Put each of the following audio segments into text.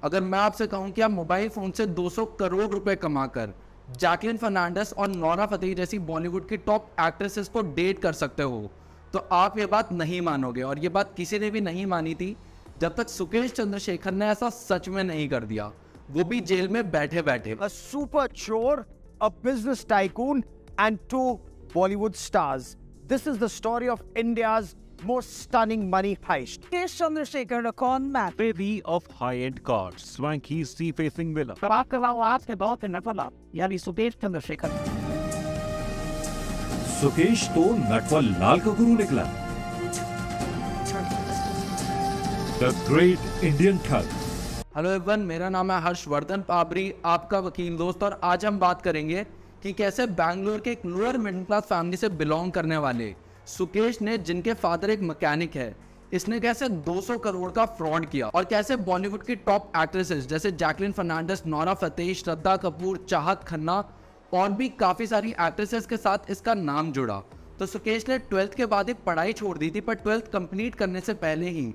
अगर मैं आपसे कहूं कि आप मोबाइल फोन से 200 करोड़ रुपए कमाकर जैकलिन फर्नांडिस और नोरा फतेही जैसी बॉलीवुड की टॉप एक्ट्रेसेस को डेट कर सकते हो, तो आप ये बात नहीं मानोगे। और ये बात किसी ने भी नहीं मानी थी जब तक सुकेश चंद्रशेखर ने ऐसा सच में नहीं कर दिया, वो भी जेल में बैठे बैठे। A super chore, a business tycoon, and two Bollywood stars. This is the story of India's most stunning money heist. Sukesh Chandrasekhar, a con man. Baby of high-end cars, swanky sea-facing villa. बात कर रहा हूँ आपके बहुत नफला, यानी सुकेश चंद्रशेखर। सुकेश तो नटवर लाल का गुरु निकला। द ग्रेट इंडियन ठग। हेलो एवरीवन, मेरा नाम है हर्षवर्धन पाबरी, आपका वकील दोस्त। और आज हम बात करेंगे कि कैसे बैंगलोर के एक लोअर मिडिल क्लास फैमिली से बिलोंग करने वाले सुकेश ने, जिनके फादर एक मैकेनिक है, इसने कैसे 200 करोड़ का फ्रॉड किया और कैसे बॉलीवुड की टॉप एक्ट्रेसेस जैसे Jacqueline Fernandes, Nora Fatehi, Shraddha Kapoor, चाहत खन्ना और भी काफी सारी एक्ट्रेसेस के साथ इसका नाम जुड़ा। तो सुकेश ने 12th के बाद एक पढ़ाई छोड़ दी थी, पर 12th कंप्लीट करने से पहले ही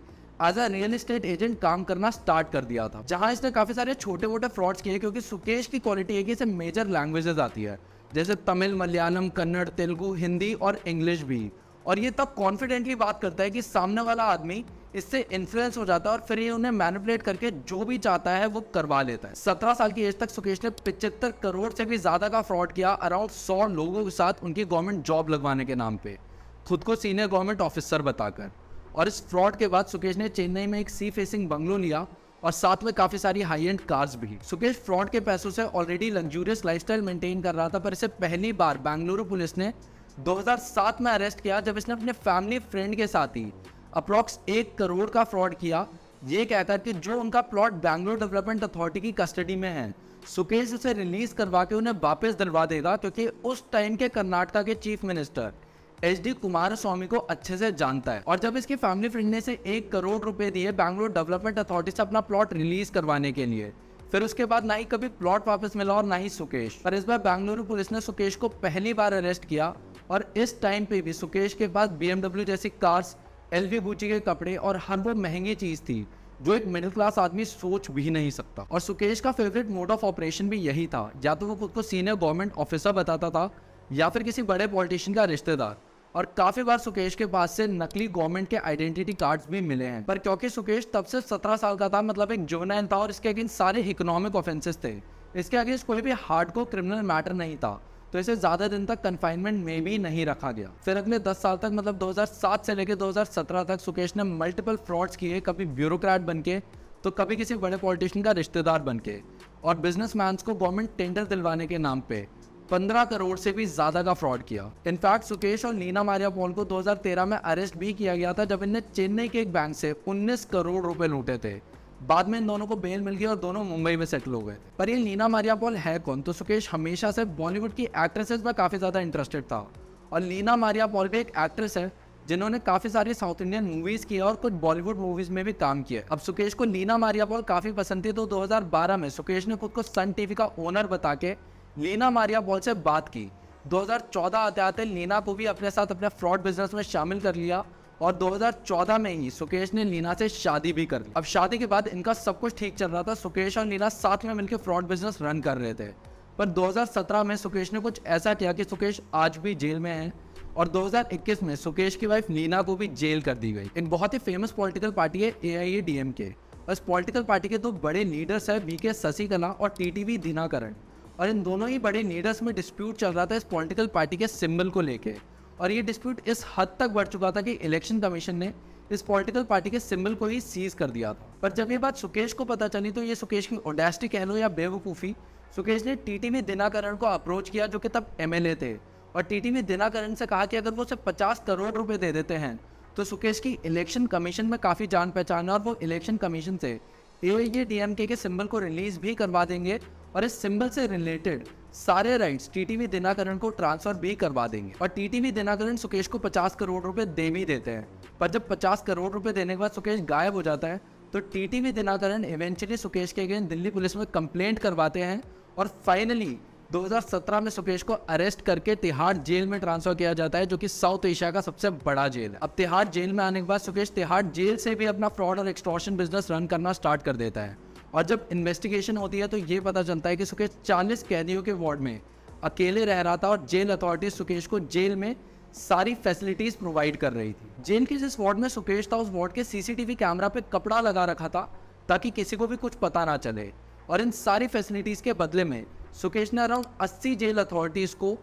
as a real estate agent काम करना स्टार्ट कर दिया था, जहां इसने काफी सारे छोटे मोटे फ्रॉड्स किए। क्योंकि सुकेश की क्वालिटी है कि इसे मेजर लैंग्वेजेस आती है, जैसे तमिल, मलयालम, कन्नड़, तेलुगु, हिंदी और इंग्लिश भी। और ये तब कॉन्फिडेंटली बात करता है कि सामने वाला आदमी इससे इन्फ्लुएंस हो जाता है और फिर ये उन्हें मैनिपुलेट करके जो भी चाहता है वो करवा लेता है। 17 साल की एज तक सुकेश ने 75 करोड़ से भी ज्यादा का फ्रॉड किया अराउंड 100 लोगों के साथ उनकी गवर्नमेंट जॉब लगवाने के नाम पे, खुद को सीनियर गवर्नमेंट ऑफिसर बताकर। और इस फ्रॉड के बाद सुकेश ने चेन्नई में एक सी फेसिंग बंगलो लिया और साथ में काफी सारी हाई एंड कार्स भी। सुकेश फ्रॉड के पैसों से ऑलरेडी लग्जूरियस लाइफस्टाइल मेंटेन कर रहा था, पर इसे पहली बार बेंगलुरु पुलिस ने 2007 में अरेस्ट किया, जब इसने अपने फैमिली फ्रेंड के साथ ही अप्रॉक्स 1 करोड़ का फ्रॉड किया, ये कहकर कि जो उनका प्लॉट बैंगलोर डेवलपमेंट अथॉरिटी की कस्टडी में है, सुकेश उसे रिलीज करवा के उन्हें वापस दिलवा देगा। क्योंकि उस टाइम के कर्नाटका के चीफ मिनिस्टर HD कुमारस्वामी को अच्छे से जानता है। और जब इसकी फैमिली फ्रेंड ने इसे 1 करोड़ रुपए दिए बैंगलोर डेवलपमेंट अथॉरिटी से अपना प्लॉट रिलीज करवाने के लिए, फिर उसके बाद ना ही कभी प्लॉट वापस मिला और ना ही सुकेश। पर इस बार बेंगलुरु पुलिस ने सुकेश को पहली बार अरेस्ट किया और इस टाइम पे भी सुकेश के पास BMW जैसी कार्स, LV गुच्ची के कपड़े और हर वो महंगी चीज थी जो एक मिडिल क्लास आदमी सोच भी नहीं सकता। और सुकेश का फेवरेट मोड ऑफ ऑपरेशन भी यही था, या तो वो खुद को सीनियर गवर्नमेंट ऑफिसर बताता था या फिर किसी बड़े पॉलिटिशियन का रिश्तेदार। और काफी बार सुकेश के पास से नकली गवर्नमेंट के आइडेंटिटी कार्ड्स भी मिले हैं। पर क्योंकि सुकेश तब से 17 साल का था, मतलब एक जुवेनाइल था, और इसके अगेंस्ट सारे इकोनॉमिक ऑफेंसेस थे, इसके अगेंस्ट कोई भी हार्डकोर क्रिमिनल मैटर नहीं था, तो इसे ज्यादा दिन तक कन्फाइनमेंट में भी नहीं रखा गया। फिर अगले 10 साल तक, मतलब 2007 से लेकर 2017 तक सुकेश ने मल्टीपल फ्रॉड्स किए, कभी ब्यूरोक्रेट बनके तो कभी किसी बड़े पॉलिटिशियन का रिश्तेदार बनके, और बिजनेसमैन को गवर्नमेंट टेंडर दिलवाने के नाम पे 15 करोड़ से भी ज्यादा का फ्रॉड किया। इनफैक्ट सुकेश और लीना मारिया पॉल को 2013 में अरेस्ट भी किया गया था, जब इनने चेन्नई के एक बैंक से 19 करोड़ रुपए लूटे थे। बाद में इन दोनों को बेल मिल गई और दोनों मुंबई में सेटल हो गए थे। पर ये लीना मारिया पॉल है कौन? तो सुकेश हमेशा से बॉलीवुड की एक्ट्रेसेस में काफी ज्यादा इंटरेस्टेड था, और लीना मारिया पॉल भी एक एक्ट्रेस है जिन्होंने काफी सारी साउथ इंडियन मूवीज की और कुछ बॉलीवुड मूवीज में भी काम किया। अब सुकेश को लीना मारिया पॉल काफी पसंद थी, तो 2012 में सुकेश ने खुद को सन टीवी का ओनर बता के लीना मारिया पॉल से बात की। 2014 आते आते लीना को भी अपने साथ अपने फ्रॉड बिजनेस में शामिल कर लिया, और 2014 में ही सुकेश ने लीना से शादी भी कर ली। अब शादी के बाद इनका सब कुछ ठीक चल रहा था, सुकेश और लीना साथ में मिलकर फ्रॉड बिजनेस रन कर रहे थे। पर 2017 में सुकेश ने कुछ ऐसा किया कि सुकेश आज भी जेल में है, और 2021 में सुकेश की वाइफ लीना को भी जेल कर दी गई। एक बहुत ही फेमस पॉलिटिकल पार्टी है AIADMK, और इस पॉलिटिकल पार्टी के 2 बड़े लीडर्स है VK शशिकला और TTV दिनाकरण। और इन दोनों ही बड़े लीडर्स में डिस्प्यूट चल रहा था इस पॉलिटिकल पार्टी के सिंबल को लेके, और ये डिस्प्यूट इस हद तक बढ़ चुका था कि इलेक्शन कमीशन ने इस पॉलिटिकल पार्टी के सिंबल को ही सीज कर दिया था। पर जब ये बात सुकेश को पता चली, तो ये सुकेश की ऑडेस्टी कह लो या बेवकूफ़ी, सुकेश ने TTV दिनाकरण को अप्रोच किया, जो कि तब MLA थे, और TTV दिनाकरण से कहा कि अगर वो उसे 50 करोड़ रुपए दे देते हैं तो सुकेश की इलेक्शन कमीशन में काफ़ी जान पहचान है, और वो इलेक्शन कमीशन से AIADMK के सिंबल को रिलीज भी करवा देंगे, और इस सिंबल से रिलेटेड सारे राइट्स TTV दिनाकरण को ट्रांसफर भी करवा देंगे। और TTV दिनाकरण सुकेश को 50 करोड़ रुपए दे भी देते हैं। पर जब 50 करोड़ रुपए देने के बाद सुकेश गायब हो जाता है, तो TTV दिनाकरण इवेंचुअली सुकेश के अगेंस्ट दिल्ली पुलिस में कंप्लेंट करवाते हैं, और फाइनली 2017 में सुकेश को अरेस्ट करके तिहाड़ जेल में ट्रांसफर किया जाता है, जो कि साउथ एशिया का सबसे बड़ा जेल है। अब तिहाड़ जेल में आने के बाद सुकेश तिहाड़ जेल से भी अपना फ्रॉड और एक्सटॉर्शन बिजनेस रन करना स्टार्ट कर देता है, और जब इन्वेस्टिगेशन होती है तो ये पता चलता है कि सुकेश 40 कैदियों के वार्ड में अकेले रह रहा था और जेल अथॉरिटीज सुकेश को जेल में सारी फैसिलिटीज प्रोवाइड कर रही थी। जेल के जिस वार्ड में सुकेश था उस वार्ड के सीसीटीवी कैमरा पे कपड़ा लगा रखा था ताकि किसी को भी कुछ पता ना चले। और इन सारी फैसिलिटीज के बदले में सुकेश ने अराउंड 80 जेल अथॉरिटीज को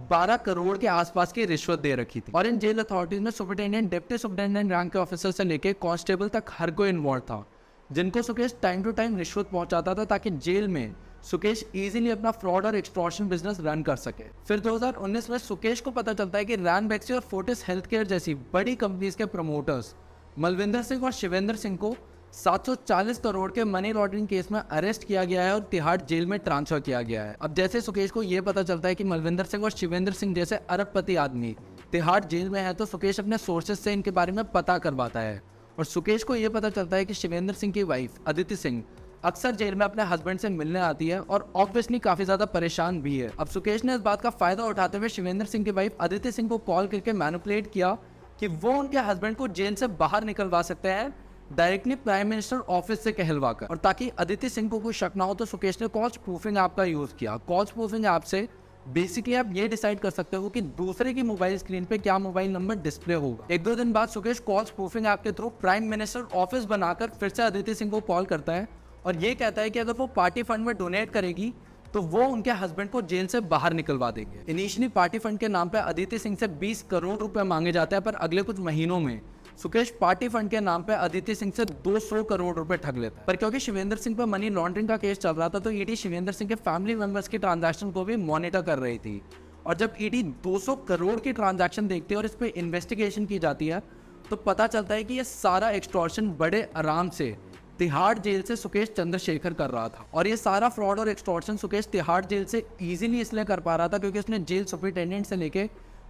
12 करोड़ के आसपास की रिश्वत दे रखी थी। और इन जेल अथॉरिटीज में सुपरिटेंडेंट, डिप्टी सुपरिटेंडेंट रैंक के ऑफिसर से लेके कांस्टेबल तक हर कोई इन्वॉल्व था, जिनको सुकेश टाइम टू टाइम रिश्वत पहुंचाता था ताकि जेल में सुकेश इजीली अपना फ्रॉड और एक्सटॉर्शन बिजनेस रन कर सके। फिर 2019 में सुकेश को पता चलता है कि रैनबैक्सी और फोर्टिस हेल्थ केयर जैसी बड़ी कंपनीज के प्रमोटर्स मलविंदर सिंह और शिवेंद्र सिंह को 740 करोड़ के मनी लॉन्ड्रिंग केस में अरेस्ट किया गया है और तिहाड़ जेल में ट्रांसफर किया गया है। अब जैसे सुकेश को यह पता चलता है कि मलविंदर सिंह और शिवेंद्र सिंह जैसे अरबपति आदमी तिहाड़ जेल में है तो सुकेश अपने सोर्सेज से इनके बारे में पता करवाता है। और सुकेश को यह पता चलता है कि शिवेंद्र सिंह की वाइफ अदिति सिंह अक्सर जेल में अपने हस्बैंड से मिलने आती है और ऑब्वियसली काफी ज्यादा परेशान भी है। अब सुकेश ने इस बात का फायदा उठाते हुए शिवेंद्र सिंह की वाइफ अदिति सिंह को कॉल करके मैनिपुलेट किया कि वो उनके हस्बैंड को जेल से बाहर निकलवा सकते हैं डायरेक्टली प्राइम मिनिस्टर ऑफिस से कहलवाकर। और ताकि अदिति सिंह को कोई शक ना हो तो सुकेश ने कॉल्स प्रूफिंग ऐप का यूज किया। कॉल्स प्रूफिंग ऐप से बेसिकली आप ये डिसाइड कर सकते हो कि दूसरे की मोबाइल स्क्रीन पे क्या मोबाइल नंबर डिस्प्ले होगा। 1-2 दिन बाद सुकेश कॉल्स प्रूफिंग ऐप के थ्रू प्राइम मिनिस्टर ऑफिस बनाकर फिर से अदिति सिंह को कॉल करता है और ये कहता है कि अगर वो पार्टी फंड में डोनेट करेगी तो वो उनके हस्बैंड को जेल से बाहर निकलवा देंगे। इनिशियली पार्टी फंड के नाम पे अदिति सिंह से 20 करोड़ रुपए मांगे जाते हैं, पर अगले कुछ महीनों में सुकेश पार्टी फंड के नाम पे अदिति सिंह से 200 करोड़ रुपए ठग लेता है। पर क्योंकि शिवेंद्र सिंह पर मनी लॉन्ड्रिंग का केस चल रहा था तो ईडी शिवेंद्र सिंह के फैमिली मेंबर्स की ट्रांजैक्शन को भी मॉनिटर कर रही थी। और जब ईडी 200 करोड़ की ट्रांजैक्शन देखती है और इस पर इन्वेस्टिगेशन की जाती है तो पता चलता है कि ये सारा एक्सटॉर्शन बड़े आराम से तिहाड़ जेल से सुकेश चंद्रशेखर कर रहा था। और ये सारा फ्रॉड और एक्सटॉर्शन सुकेश तिहाड़ जेल से इजीली इसलिए कर पा रहा था क्योंकि उसने जेल सुपरिटेंडेंट से लेके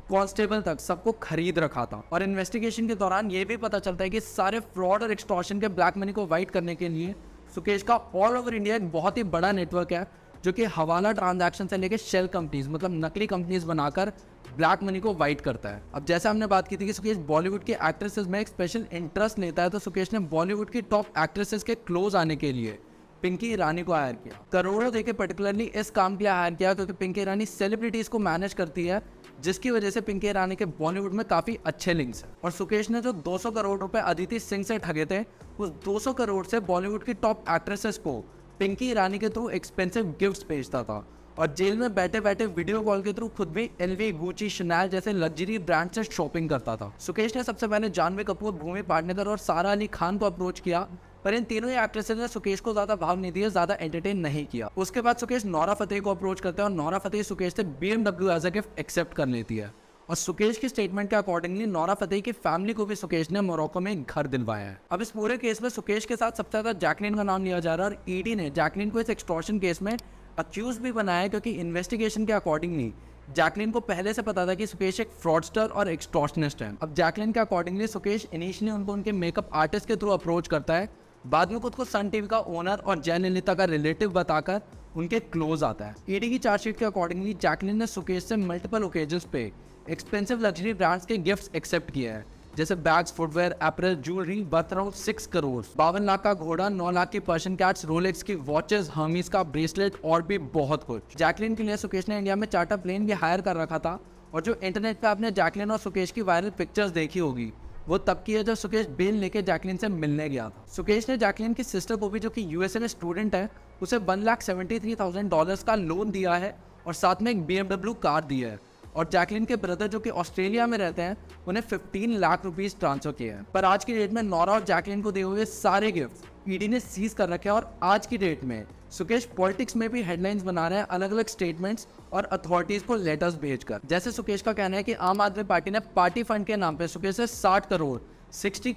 कांस्टेबल तक सबको खरीद रखा था। और इन्वेस्टिगेशन के दौरान ये भी पता चलता है कि सारे फ्रॉड और एक्सटॉर्शन के ब्लैक मनी को वाइट करने के लिए सुकेश का ऑल ओवर इंडिया एक बहुत ही बड़ा नेटवर्क है जो कि हवाला ट्रांजैक्शन से लेके शेल कंपनीज मतलब नकली कंपनीज बनाकर ब्लैक मनी को वाइट करता है। अब जैसे हमने बात की थी कि सुकेश बॉलीवुड की एक्ट्रेसेस में एक स्पेशल इंटरेस्ट लेता है तो सुकेश ने बॉलीवुड की टॉप एक्ट्रेसेस के क्लोज आने के लिए पिंकी ईरानी को हायर किया। करोड़ों देके पर्टिकुलरली इस काम के लिए हायर किया क्योंकि पिंकी ईरानी सेलिब्रिटीज को मैनेज करती है, जिसकी वजह से पिंकी ईरानी के बॉलीवुड में काफी अच्छे लिंक्स हैं। और सुकेश ने जो 200 करोड़ रुपए अदिति सिंह से ठगे थे उस 200 करोड़ से बॉलीवुड की टॉप एक्ट्रेसेस को पिंकी ईरानी के थ्रू एक्सपेंसिव गिफ्ट्स भेजता था और जेल में बैठे बैठे वीडियो कॉल के थ्रू खुद भी LV, गुची, शनैल जैसे लग्जरी ब्रांड से शॉपिंग करता था। सुकेश ने सबसे पहले जानवी कपूर, भूमि पाटनेकर और सारा अली खान को अप्रोच किया, पर इन तीनों ही एक्ट्रेसेस ने सुकेश को ज्यादा भाव नहीं दिया, ज्यादा एंटरटेन नहीं किया। उसके बाद सुकेश नोरा फतेही को अप्रोच करते हैं और नोरा फतेही सुकेश से BMW as a gift accept कर लेती है। और सुकेश की स्टेटमेंट के अकॉर्डिंगली नोरा फतेही की फैमिली को भी सुकेश ने मोरक्को में एक घर दिलवाया है। अब इस पूरे केस में सुकेश के साथ सबसे ज्यादा जैकलीन का नाम लिया जा रहा है और ईडी ने जैकलीन को इस एक्सटॉर्शन केस में अक्यूज भी बनाया क्योंकि इन्वेस्टिगेशन के अकॉर्डिंगली जैकलीन को पहले से पता था कि सुकेश एक फ्रॉडस्टर और एक्सटॉर्शनिस्ट है। अब जैकलीन के अकॉर्डिंगली सुकेश इनिशियली उनको उनके मेकअप आर्टिस्ट के थ्रू अप्रोच करता है, बाद में खुद को सन टीवी का ओनर और जयललिता का रिलेटिव बताकर उनके क्लोज आता है। ईडी की चार्जशीट के अकॉर्डिंगली जैकलीन ने सुकेश से मल्टीपल ओकेजन्स पे एक्सपेंसिव लग्जरी ब्रांड्स के गिफ्ट्स एक्सेप्ट किए हैं, जैसे bags, footwear, apparel, jewellery worth around 6 crore, 52 lakh का घोड़ा, 9 लाख की पर्शियन कैट्स, रोलेक्स की वॉचेस, हर्मीज का ब्रेसलेट और भी बहुत कुछ। जैकलीन के लिए सुकेश ने इंडिया में चार्टर प्लेन भी हायर कर रखा था और जो इंटरनेट पे आपने जैकलीन और सुकेश की वायरल पिक्चर्स देखी होगी वो तब की है जब सुकेश बेल लेके जैकलीन से मिलने गया था। सुकेश ने जैकलीन की सिस्टर को भी, जो कि USA में स्टूडेंट है, उसे $1,73,000 का लोन दिया है और साथ में एक BMW कार दी है। और जैकलीन के ब्रदर जो कि ऑस्ट्रेलिया में रहते हैं उन्हें 15 लाख रुपीस ट्रांसफर किए हैं। पर आज की डेट में नोरा और जैकलीन को दिए हुए सारे गिफ्ट ईडी ने सीज कर रखे हैं और आज की डेट में सुकेश पॉलिटिक्स में भी हेडलाइंस बना रहे हैं, अलग अलग स्टेटमेंट्स और अथॉरिटीज को लेटर्स भेजकर। जैसे सुकेश का कहना है कि आम आदमी पार्टी ने पार्टी फंड के नाम पे सुकेश से 60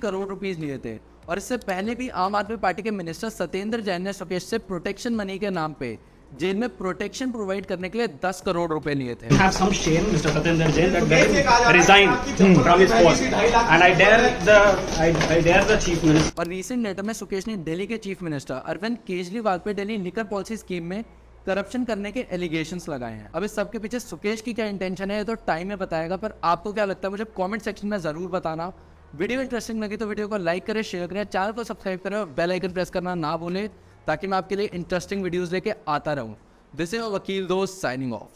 करोड़ रुपीस लिए थे और इससे पहले भी आम आदमी पार्टी के मिनिस्टर सत्येंद्र जैन ने सुकेश से प्रोटेक्शन मनी के नाम पे जेल में प्रोटेक्शन प्रोवाइड करने के लिए 10 करोड़ रुपए लिए थे। Have some shame, Mr. Satyendra Jain, that when resign from his post, and I dare the chief minister. और रीसेंट लेटर में सुकेश ने दिल्ली के चीफ मिनिस्टर अरविंद केजरीवाल पे दिल्ली लिकर पॉलिसी स्कीम में करप्शन करने के एलिगेशंस लगाए हैं। अब इस सब के पीछे सुकेश की क्या इंटेंशन है तो टाइम में बताएगा, पर आपको क्या लगता है मुझे कमेंट सेक्शन में जरूर बताना। वीडियो इंटरेस्टिंग लगी तो वीडियो को लाइक करें, शेयर करें, चैनल को सब्सक्राइब करें और बेल आइकन प्रेस करना ना भूलें ताकि मैं आपके लिए इंटरेस्टिंग वीडियोज़ लेके आता रहूँ। दिस इज वकील दोस्त साइनिंग ऑफ।